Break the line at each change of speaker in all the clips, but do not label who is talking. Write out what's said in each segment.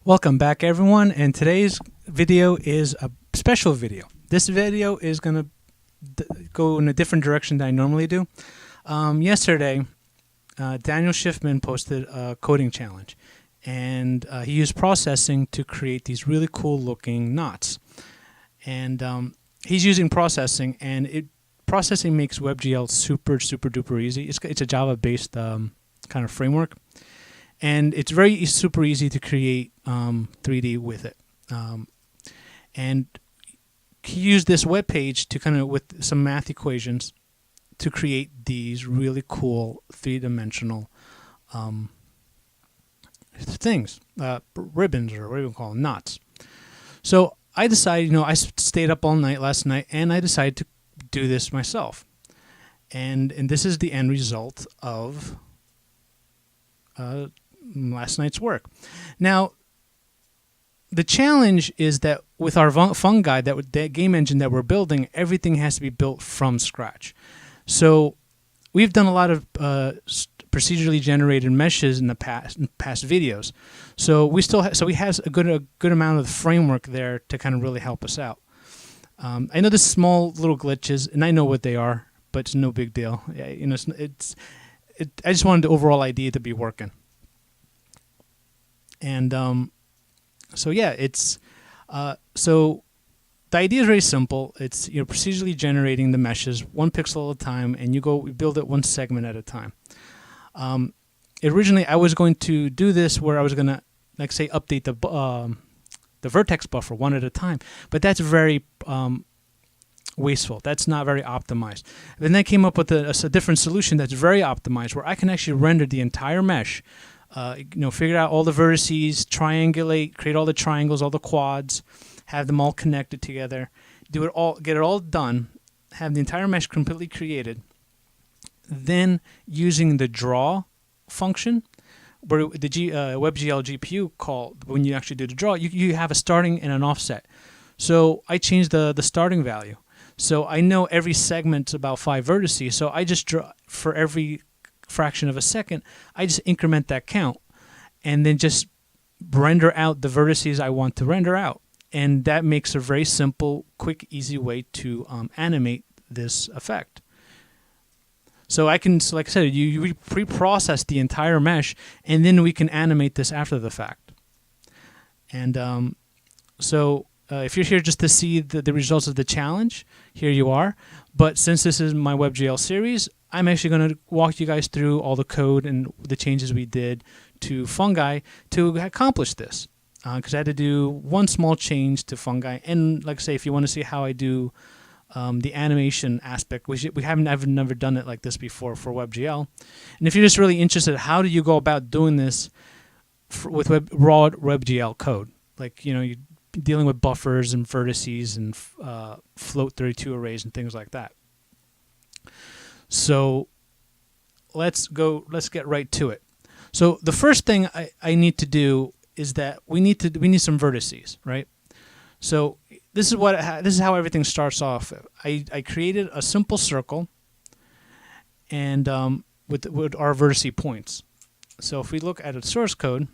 Welcome back, everyone, and today's video is a special video. This video is going to go in a different direction than I normally do. Yesterday, Daniel Schiffman posted a coding challenge, and he used processing to create these really cool looking knots. And he's using processing, and processing makes WebGL super duper easy. It's a Java-based kind of framework. And it's super easy to create 3D with it. And he used this web page to with some math equations to create these really cool three-dimensional things, ribbons, or what do you call them, knots. So I decided, I stayed up all night last night, and I decided to do this myself. And this is the end result of last night's work. Now, the challenge is that with our fungi, that game engine that we're building, everything has to be built from scratch. So we've done a lot of procedurally generated meshes in the past videos. So we have a good amount of the framework there to kind of really help us out. I know there's small little glitches, and I know what they are, but it's no big deal. I just wanted the overall idea to be working. And so the idea is very simple. It's procedurally generating the meshes one pixel at a time, and you build it one segment at a time. Originally, I was going to do this where I was going to, say, update the vertex buffer one at a time, but that's very wasteful. That's not very optimized. Then I came up with a different solution that's very optimized, where I can actually render the entire mesh. Figure out all the vertices, triangulate, create all the triangles, all the quads, have them all connected together, do it all, get it all done, have the entire mesh completely created. Then, using the draw function, where the WebGL GPU call, when you actually do the draw, you have a starting and an offset. So I changed the starting value. So I know every segment's about 5 vertices. So I just draw for every fraction of a second, I just increment that count and then just render out the vertices I want to render out. And that makes a very simple, quick, easy way to animate this effect. So I can, like I said, you pre-process the entire mesh, and then we can animate this after the fact. And if you're here just to see the results of the challenge, here you are. But since this is my WebGL series, I'm actually going to walk you guys through all the code and the changes we did to fungi to accomplish this. Because I had to do one small change to fungi. And like I say, if you want to see how I do the animation aspect, I've never done it like this before for WebGL. And if you're just really interested, how do you go about doing this with raw WebGL code? Like, you're dealing with buffers and vertices and float 32 arrays and things like that. So let's get right to it. So the first thing I need to do is that we need some vertices, right? So this is how everything starts off. I created a simple circle, and with our vertice points. So if we look at a source code,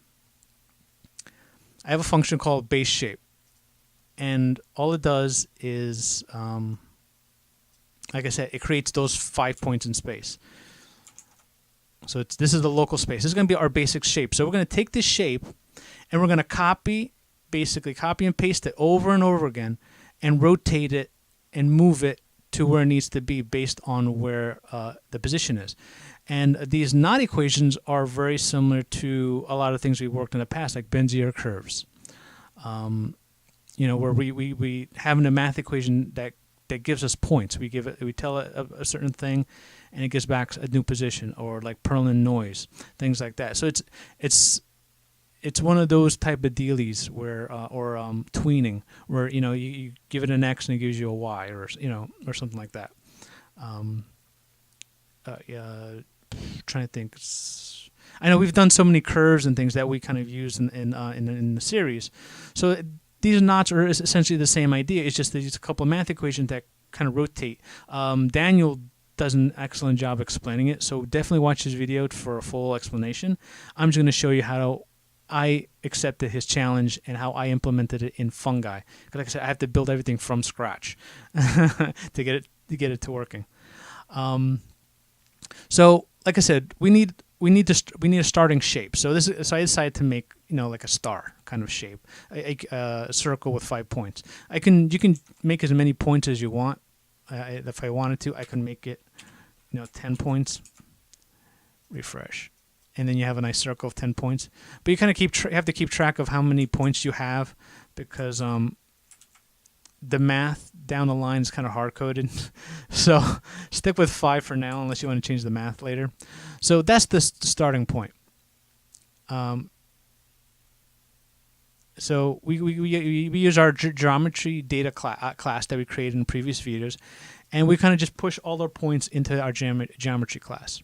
I have a function called base shape, and all it does is like I said, it creates those 5 points in space. So this is the local space. This is going to be our basic shape. So we're going to take this shape, and we're going to basically copy and paste it over and over again, and rotate it and move it to where it needs to be based on where the position is. And these knot equations are very similar to a lot of things we've worked in the past, like Bezier curves. Where we have a math equation that gives us points. We tell it a certain thing, and it gives back a new position, or like Perlin noise, things like that. So it's one of those type of dealies where or tweening, where you give it an X and it gives you a Y, or something like that. Trying to think. I know we've done so many curves and things that we kind of use in the series. So these knots are essentially the same idea. It's just there's a couple of math equations that kind of rotate. Daniel does an excellent job explaining it, so definitely watch his video for a full explanation. I'm just going to show you how I accepted his challenge and how I implemented it in fungi. Because like I said, I have to build everything from scratch to get it to working. So like I said, we need a starting shape. So I decided to make like a star kind of shape, a circle with 5 points. You can make as many points as you want. If I wanted to, I can make it 10 points. Refresh. And then you have a nice circle of 10 points. But you kind of have to keep track of how many points you have, because the math down the line is kind of hard-coded. So stick with 5 for now, unless you want to change the math later. So that's the starting point. So we use our geometry data class that we created in previous videos, and we kind of just push all our points into our geometry class.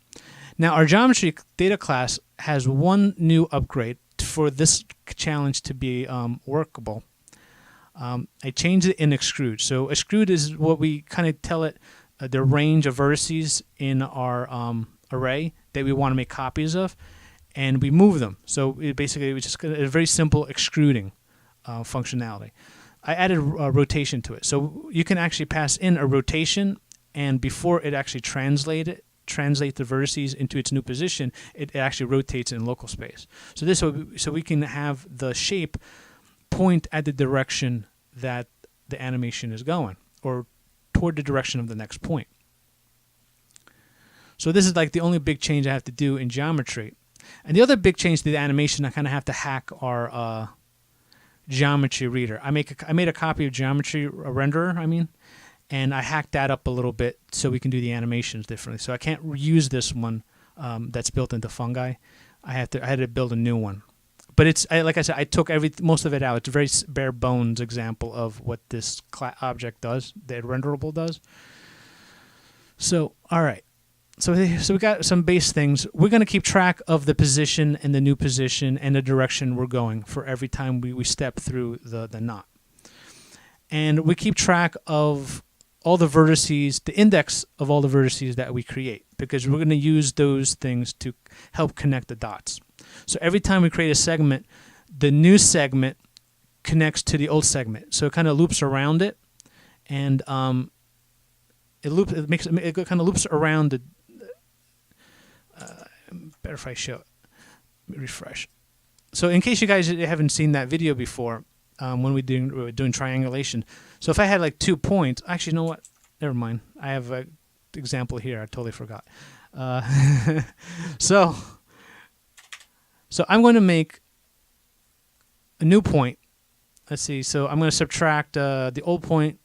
Now, our geometry data class has one new upgrade for this challenge to be workable. I changed it in extrude. So extrude is what we kind of tell it the range of vertices in our array that we want to make copies of, and we move them. So it was just a very simple extruding functionality. I added rotation to it. So you can actually pass in a rotation, and before it actually translate the vertices into its new position, it actually rotates in local space. So we can have the shape point at the direction that the animation is going, or toward the direction of the next point. So this is like the only big change I have to do in geometry. And the other big change to the animation, I kind of have to hack our geometry reader. I made a copy of geometry renderer, and I hacked that up a little bit so we can do the animations differently. So I can't use this one that's built into fungi. I had to build a new one. But like I said, I took most of it out. It's a very bare bones example of what this object does, the renderable does. So all right. So we got some base things. We're going to keep track of the position and the new position and the direction we're going for every time we step through the knot. And we keep track of all the vertices, the index of all the vertices that we create, because we're going to use those things to help connect the dots. So every time we create a segment, the new segment connects to the old segment. So it kind of loops around it, and it kind of loops around the. Better if I show it. Let me refresh. So in case you guys haven't seen that video before, when we were doing triangulation. So if I had like 2 points, actually, you know what? Never mind. I have an example here. I totally forgot. So I'm going to make a new point. Let's see. So I'm going to subtract the old point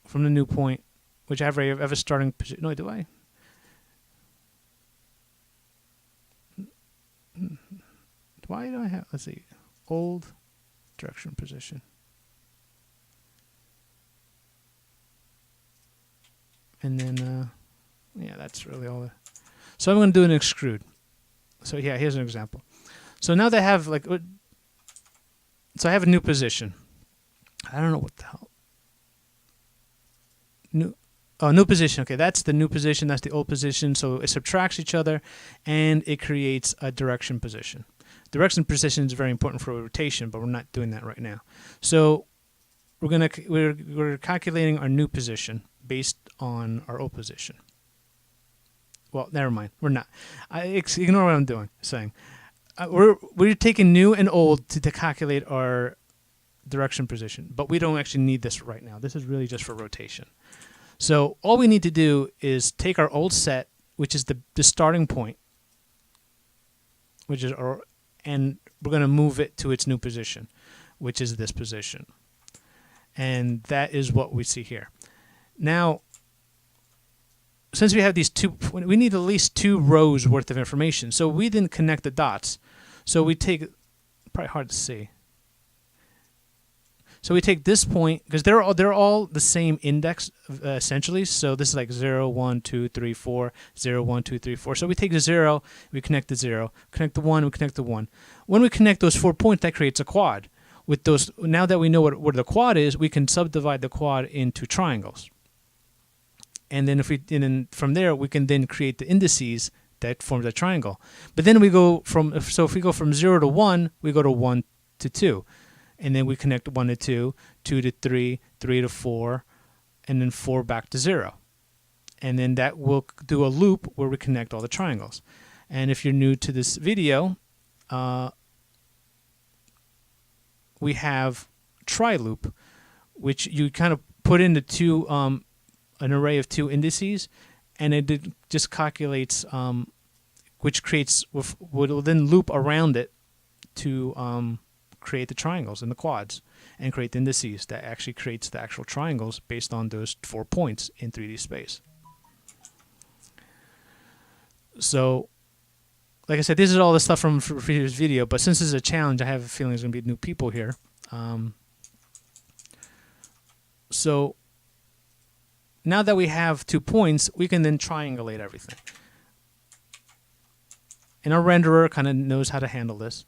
from the new point, which I have a starting position. No, do I? Why do I have? Let's see. Old direction position. And then, yeah, that's really all. So I'm going to do an extrude. So yeah, here's an example. So now they have so I have a new position. I don't know what the hell. New position. Okay, that's the new position. That's the old position. So it subtracts each other, and it creates a direction position. Direction position is very important for rotation, but we're not doing that right now. So we're calculating our new position based on our old position. Well, never mind. We're not. Ignore what I'm saying. We're taking new and old to calculate our direction position, but we don't actually need this right now. This is really just for rotation. So all we need to do is take our old set, which is the starting point, and we're going to move it to its new position, which is this position. And that is what we see here. Now, since we have these we need at least 2 rows worth of information. So we didn't connect the dots. So we take, probably hard to see. So we take this point, because they're all the same index essentially. So this is like 0, 1, 2, 3, 4, 0, 1, 2, 3, 4. So we take the 0, we connect the 0, connect the 1, we connect the 1. When we connect those 4 points, that creates a quad. With those, now that we know what the quad is, we can subdivide the quad into triangles. And then from there we can then create the indices that forms a triangle. But then we go from, so if we go from 0 to 1, we go to 1 to 2. And then we connect 1 to 2, 2 to 3, 3 to 4, and then 4 back to 0. And then that will do a loop where we connect all the triangles. And if you're new to this video, we have try loop, which you kind of put into two, an array of 2 indices, and it just calculates, which creates, will then loop around it to create the triangles and the quads, and create the indices that actually creates the actual triangles based on those 4 points in 3D space. So, like I said, this is all the stuff from the previous video, but since this is a challenge, I have a feeling there's going to be new people here. So, now that we have 2 points, we can then triangulate everything. And our renderer kind of knows how to handle this.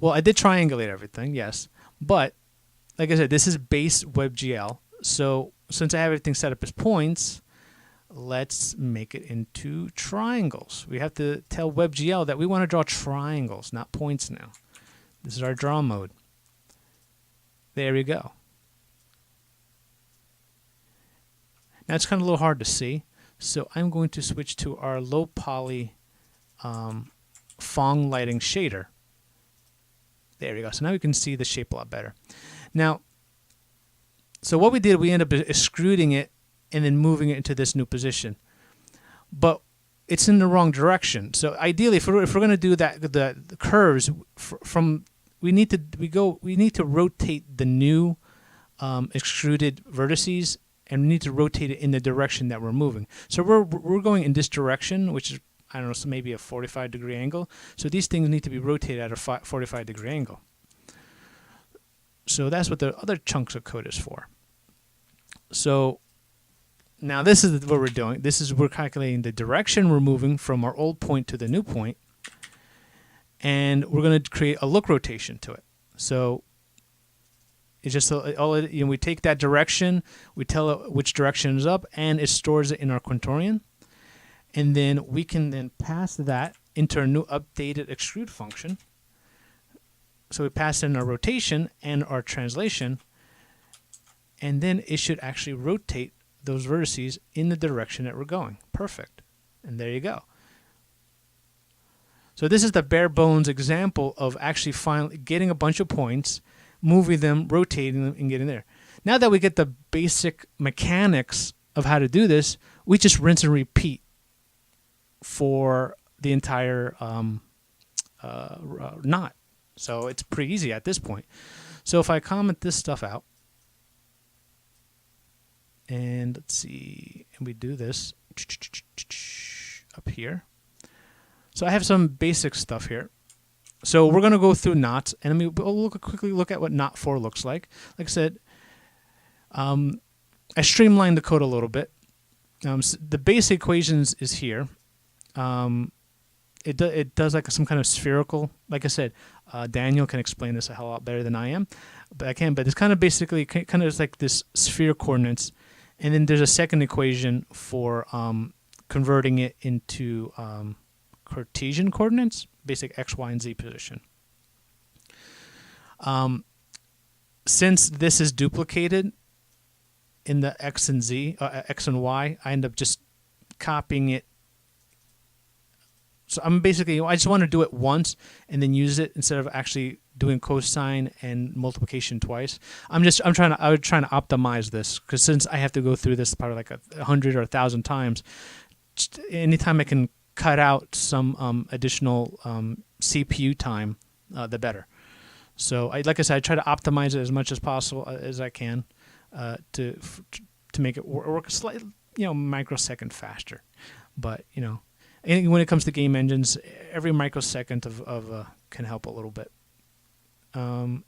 Well, I did triangulate everything, yes. But, like I said, this is base WebGL. So, since I have everything set up as points, let's make it into triangles. We have to tell WebGL that we want to draw triangles, not points now. This is our draw mode. There we go. Now it's kind of a little hard to see, so I'm going to switch to our low poly Fong lighting shader. There we go. So now we can see the shape a lot better. Now, so what we did, we ended up extruding it and then moving it into this new position. But it's in the wrong direction. So ideally, if we're going to do that, the curves from, we need to rotate the new extruded vertices, and we need to rotate it in the direction that we're moving. So we're going in this direction, which is, I don't know, so maybe a 45-degree angle. So these things need to be rotated at a 45-degree angle. So that's what the other chunks of code is for. So now this is what we're doing. We're calculating the direction we're moving from our old point to the new point, and we're going to create a look rotation to it. So it's just we take that direction, we tell it which direction is up, and it stores it in our quaternion. And then we can then pass that into our new updated extrude function. So we pass in our rotation and our translation, and then it should actually rotate those vertices in the direction that we're going. Perfect. And there you go. So this is the bare bones example of actually finally getting a bunch of points, moving them, rotating them, and getting there. Now that we get the basic mechanics of how to do this, we just rinse and repeat for the entire knot. So it's pretty easy at this point. So if I comment this stuff out, and let's see, and we do this up here. So I have some basic stuff here. So we're going to go through knots, and we'll quickly look at what knot 4 looks like. Like I said, I streamlined the code a little bit. So the basic equations is here. It does like some kind of spherical. Like I said, Daniel can explain this a hell lot better than I am, but I can. But it's kind of basically kind of like this sphere coordinates, and then there's a second equation for converting it into Cartesian coordinates, basic x, y, and z position. Since this is duplicated in the x and z, x and y, I end up just copying it. So I just want to do it once and then use it instead of actually doing cosine and multiplication twice. I was trying to optimize this, because since I have to go through this probably like 100 or 1,000 times, anytime I can cut out some additional CPU time, the better. So like I said, I try to optimize it as much as possible as I can to make it work a slightly, microsecond faster. But when it comes to game engines, every microsecond of can help a little bit. So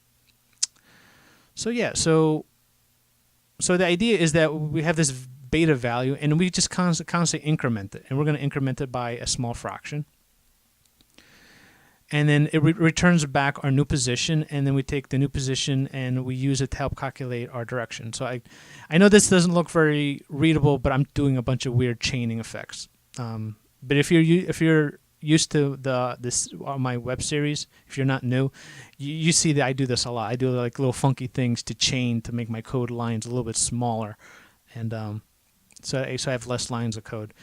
the idea is that we have this beta value, and we just constantly increment it, and we're going to increment it by a small fraction. And then it returns back our new position, and then we take the new position and we use it to help calculate our direction. So I know this doesn't look very readable, but I'm doing a bunch of weird chaining effects. But if you're used to this my web series, if you're not new, you see that I do this a lot. I do like little funky things to chain to make my code lines a little bit smaller, and so I have less lines of code.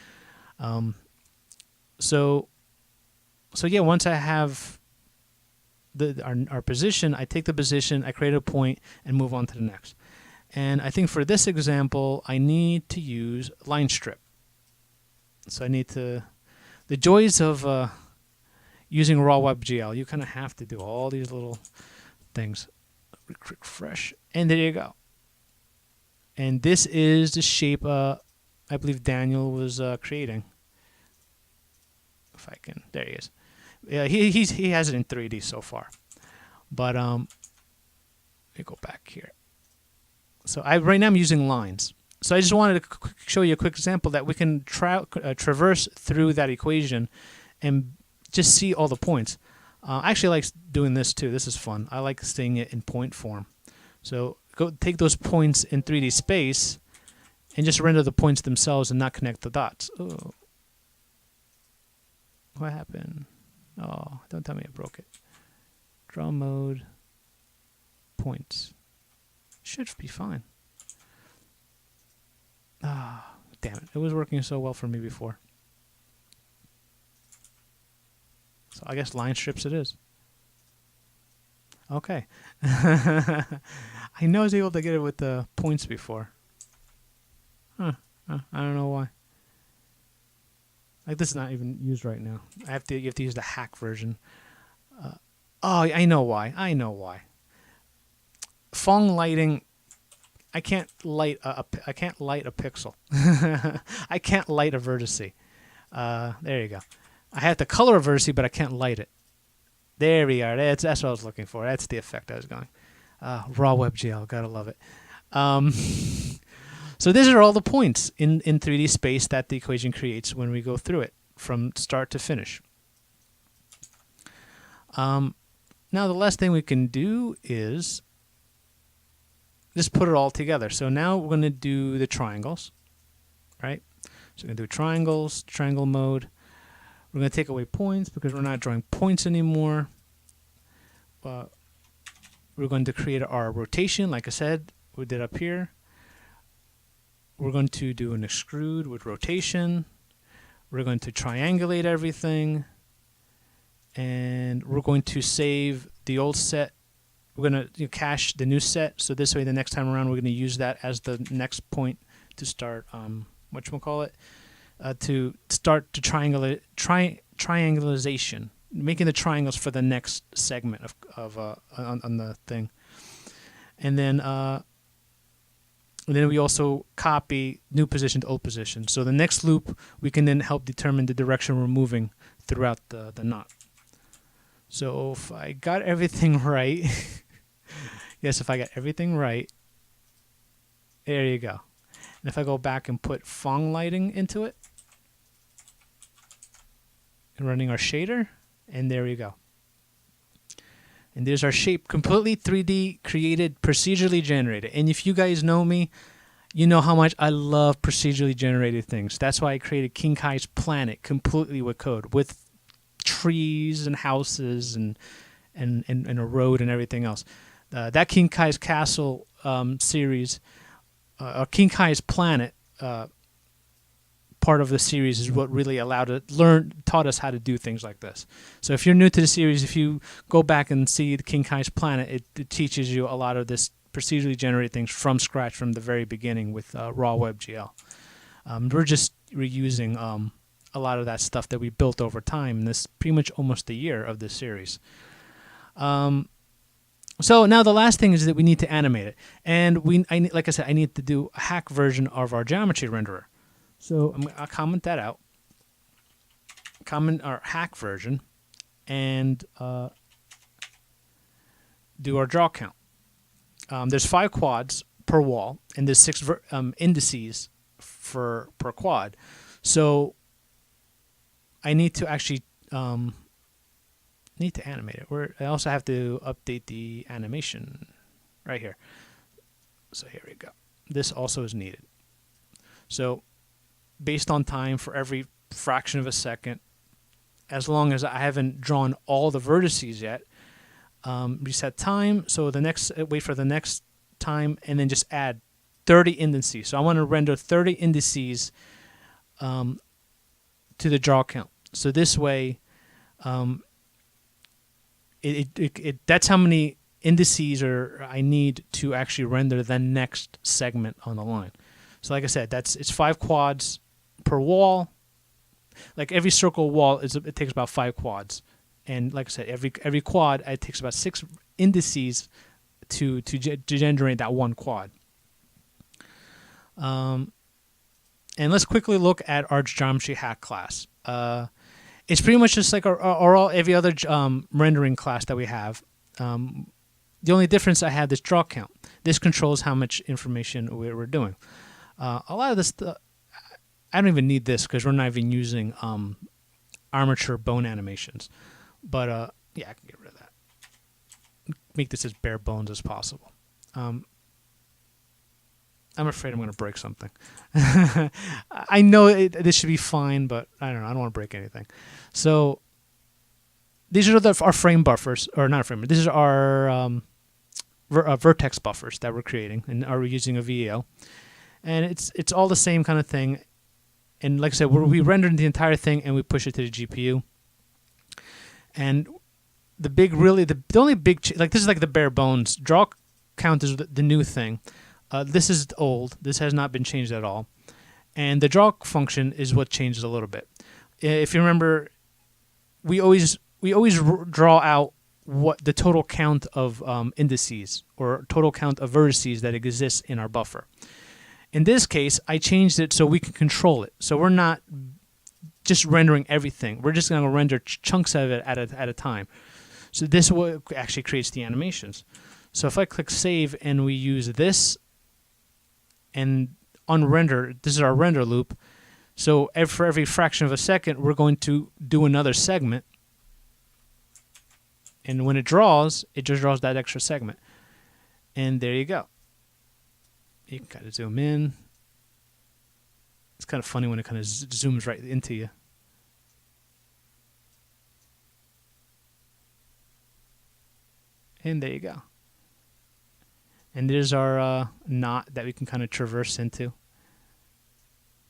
So yeah, once I have our position, I take the position, I create a point, and move on to the next. And I think for this example, I need to use line strip. So I need to, the joys of using raw WebGL, you kind of have to do all these little things. Refresh, and there you go. And this is the shape I believe Daniel was creating. If I can, there he is. Yeah, he has it in 3D so far, but let me go back here. So right now I'm using lines. So I just wanted to show you a quick example that we can traverse through that equation and just see all the points. I actually like doing this too. This is fun. I like seeing it in point form. So go take those points in 3D space and just render the points themselves and not connect the dots. Oh, what happened? Oh, don't tell me I broke it. Draw mode, points. Should be fine. Ah, damn it. It was working so well for me before. So I guess line strips it is. Okay. I know I was able to get it with the points before. I don't know why. Like, this is not even used right now. You have to use the hack version. Oh, I know why. Fong lighting. I can't light a pixel. I can't light a vertex. There you go. I have to color a vertex, but I can't light it. There we are. That's what I was looking for. That's the effect I was going. Raw WebGL, gotta love it. So these are all the points in 3D space that the equation creates when we go through it from start to finish. Now the last thing we can do is just put it all together. So now we're going to do the triangles, right? So we're going to do triangles, triangle mode. We're going to take away points because we're not drawing points anymore. We're going to create our rotation, like I said, we did up here. We're going to do an extrude with rotation. We're going to triangulate everything. And we're going to save the old set. We're going to cache the new set. So this way, the next time around, we're going to use that as the next point to start, to start the triangulation, making the triangles for the next segment on the thing. And then we also copy new position to old position. So the next loop, we can then help determine the direction we're moving throughout the knot. So if I got everything right, yes, if I got everything right, there you go. And if I go back and put Fong lighting into it, and running our shader, and there we go. And there's our shape, completely 3D created, procedurally generated. And if you guys know me, you know how much I love procedurally generated things. That's why I created King Kai's planet completely with code, with trees and houses and a road and everything else. That King Kai's castle series, or King Kai's planet part of the series is what really taught us how to do things like this. So if you're new to the series, if you go back and see the King Kai's planet, it teaches you a lot of this procedurally generated things from scratch from the very beginning with raw WebGL. We're just reusing a lot of that stuff that we built over time in this pretty much almost a year of this series. So now the last thing is that we need to animate it. And like I said, I need to do a hack version of our geometry renderer. So I'll comment that out. Comment our hack version and do our draw count. There's 5 quads per wall, and there's 6 indices per quad. So I need to actually animate it. I also have to update the animation right here. So here we go. This also is needed. So based on time, for every fraction of a second, as long as I haven't drawn all the vertices yet. Reset time. So the next, wait for the next time, and then just add 30 indices. So I want to render 30 indices to the draw count. So this way, that's how many indices I need to actually render the next segment on the line. So like I said, it's 5 quads per wall. Like every circle wall it takes about 5 quads, and like I said, every quad it takes about 6 indices to generate that one quad. And let's quickly look at our geometry hack class. It's pretty much just like every other rendering class that we have. The only difference I have is draw count. This controls how much information we're doing. A lot of this, I don't even need this because we're not even using armature bone animations. But yeah, I can get rid of that. Make this as bare bones as possible. I'm afraid I'm going to break something. I know this should be fine, but I don't know. I don't want to break anything. So these are our frame buffers, or not frame. This is our vertex buffers that we're creating, and are using a VEO. And it's all the same kind of thing. And like I said, we rendered the entire thing and we push it to the GPU. And the only big like this is like the bare bones. Draw count is the new thing. This is old. This has not been changed at all. And the draw function is what changed a little bit. If you remember, we always draw out what the total count of indices or total count of vertices that exists in our buffer. In this case, I changed it so we can control it. So we're not just rendering everything. We're just going to render chunks of it at a time. So this is what actually creates the animations. So if I click save and we use this and unrender, this is our render loop. So for every fraction of a second, we're going to do another segment. And when it just draws that extra segment. And there you go. You can kind of zoom in. It's kind of funny when it kind of zooms right into you. And there you go. And there's our knot that we can kind of traverse into.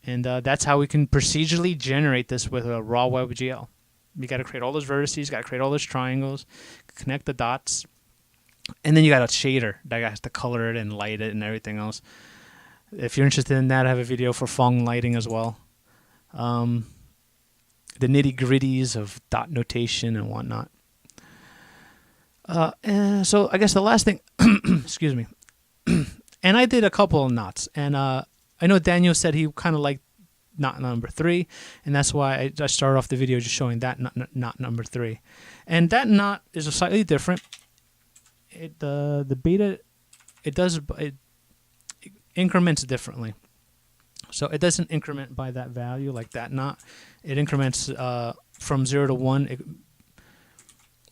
And that's how we can procedurally generate this with a raw WebGL. You got to create all those vertices, got to create all those triangles, connect the dots, and then you got a shader that has to color it and light it and everything else. If you're interested in that, I have a video for Fong lighting as well. The nitty-gritties of dot notation and whatnot. So I guess the last thing, excuse me, and I did a couple of knots, and I know Daniel said he kind of liked knot number 3, and that's why I started off the video just showing that knot number 3. And that knot is a slightly different. The beta, it increments differently. So it doesn't increment by that value like that knot. It increments from 0 to 1.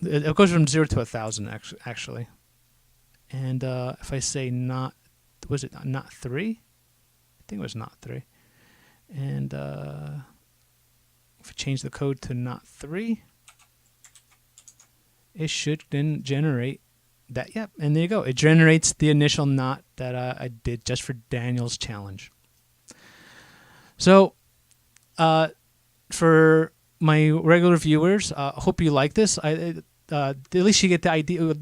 It goes from 0 to 1,000 actually. And if I say knot, was it knot 3? I think it was knot 3. And if I change the code to knot 3, it should then generate that. Yep, and there you go. It generates the initial knot that I did just for Daniel's challenge. So for my regular viewers, I hope you like this. At least you get the idea,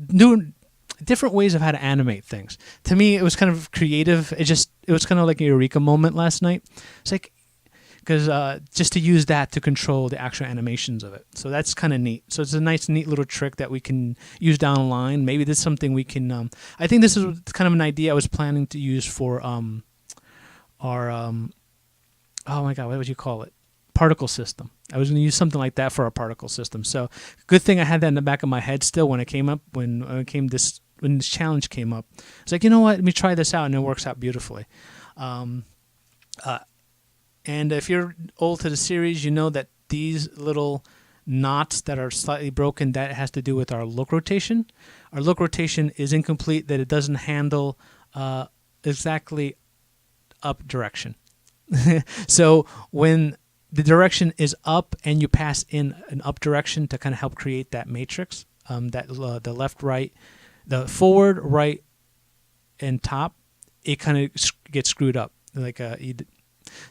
different ways of how to animate things. To me, it was kind of creative. It was kind of like a eureka moment last night. It's like, because just to use that to control the actual animations of it. So that's kind of neat. So it's a nice, neat little trick that we can use down the line. Maybe this is something we can, I think this is kind of an idea I was planning to use for our, oh my God, what would you call it? Particle system. I was going to use something like that for our particle system. So good thing I had that in the back of my head still when it came up, when this challenge came up. It's like, you know what, let me try this out, and it works out beautifully. And if you're old to the series, you know that these little knots that are slightly broken, that has to do with our look rotation. Our look rotation is incomplete, that it doesn't handle exactly up direction. So when the direction is up, and you pass in an up direction to kind of help create that matrix. The left, right, the forward, right, and top, it kind of gets screwed up.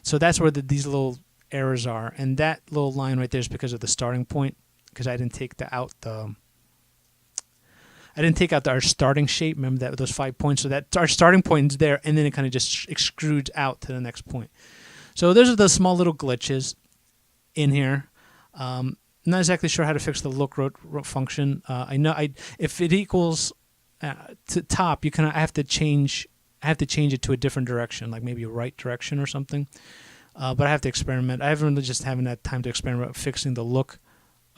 So that's where these little errors are, and that little line right there is because of the starting point, because I didn't take our starting shape. Remember those 5 points? So that our starting point is there, and then it kind of just extrudes out to the next point. So those are the small little glitches in here. Not exactly sure how to fix the look function. I know if it equals to top, I have to change it to a different direction, like maybe a right direction or something. But I have to experiment. I haven't had time to experiment fixing the look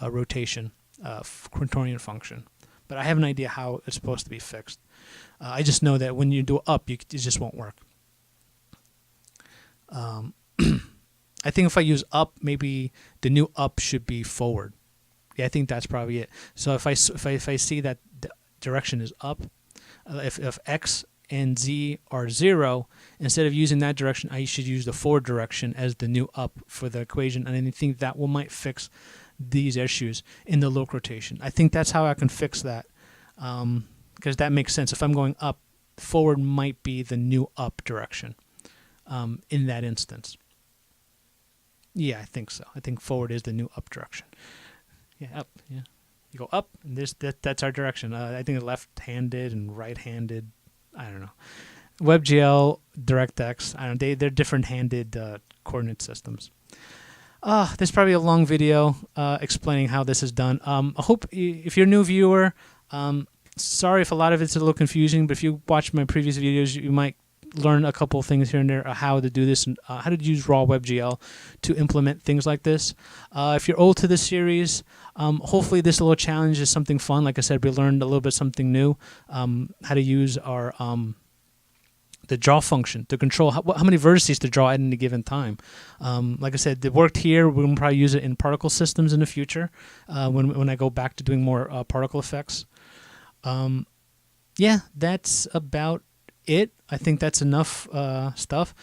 rotation quaternion function. But I have an idea how it's supposed to be fixed. I just know that when you do up, it just won't work. I think if I use up, maybe the new up should be forward. Yeah, I think that's probably it. So if I see that the direction is up, if x and z are 0, instead of using that direction, I should use the forward direction as the new up for the equation, and I think that might fix these issues in the look rotation. I think that's how I can fix that, because that makes sense. If I'm going up, forward might be the new up direction in that instance. Yeah, I think so. I think forward is the new up direction. Yeah, up. Yeah, you go up, and that's our direction. I think left-handed and right-handed. I don't know. WebGL, DirectX. I don't know. They're different-handed coordinate systems. This is probably a long video explaining how this is done. I hope if you're a new viewer, sorry if a lot of it's a little confusing, but if you watch my previous videos, you might learn a couple of things here and there, how to do this, and how to use raw WebGL to implement things like this. If you're old to this series, hopefully this little challenge is something fun. Like I said, we learned a little bit something new, how to use our the draw function to control how many vertices to draw at any given time. Like I said, it worked here. We're going to probably use it in particle systems in the future when I go back to doing more particle effects. Yeah, that's about it. I think that's enough stuff.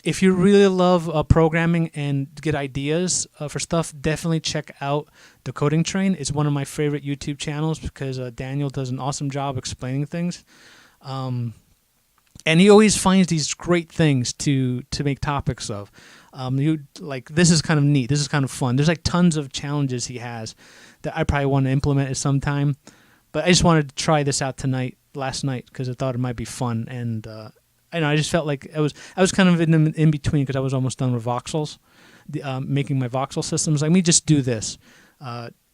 If you really love programming and get ideas for stuff, definitely check out The Coding Train. It's one of my favorite YouTube channels because Daniel does an awesome job explaining things. And he always finds these great things to make topics of. This is kind of neat. This is kind of fun. There's tons of challenges he has that I probably want to implement at some time. But I just wanted to try this out last night, because I thought it might be fun. And I just felt like I was kind of in between, because I was almost done with voxels, making my voxel systems. Let me just do this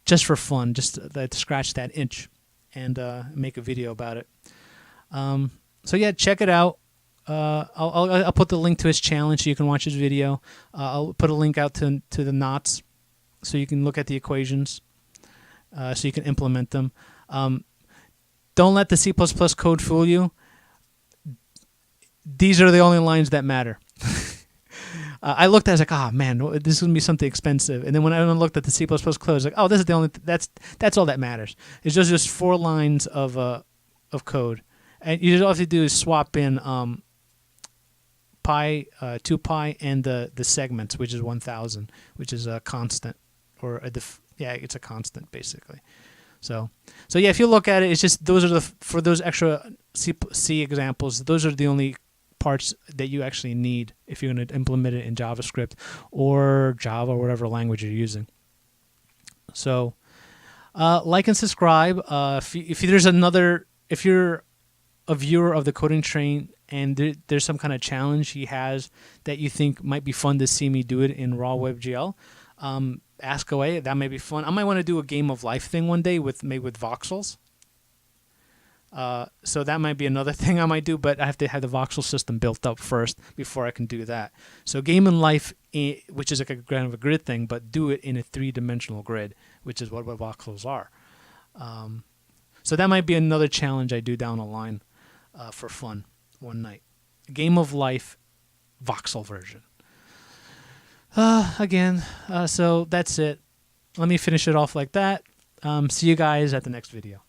just for fun, just to scratch that itch and make a video about it. So yeah, check it out. I'll put the link to his challenge so you can watch his video. I'll put a link out to the knots so you can look at the equations, so you can implement them. Don't let the C++ code fool you. These are the only lines that matter. I looked at it, I was like, oh man, this is going to be something expensive. And then when I looked at the C++ code, I was like, oh, this is the only, that's all that matters. It's just 4 lines of code. And you all have to do is swap in 2pi and the segments, which is 1000, which is a constant, or it's a constant basically. So yeah, if you look at it, it's just for those extra C examples, those are the only parts that you actually need if you're going to implement it in JavaScript or Java or whatever language you're using. So like and subscribe. If you're a viewer of The Coding Train and there's some kind of challenge he has that you think might be fun to see me do it in raw WebGL, ask away. That may be fun. I might want to do a game of life thing one day with voxels. So that might be another thing I might do, but I have to have the voxel system built up first before I can do that. So game in life, which is like a kind of a grid thing, but do it in a 3-dimensional grid, which is what voxels are. So that might be another challenge I do down the line for fun one night. Game of life voxel version. So that's it. Let me finish it off like that. See you guys at the next video.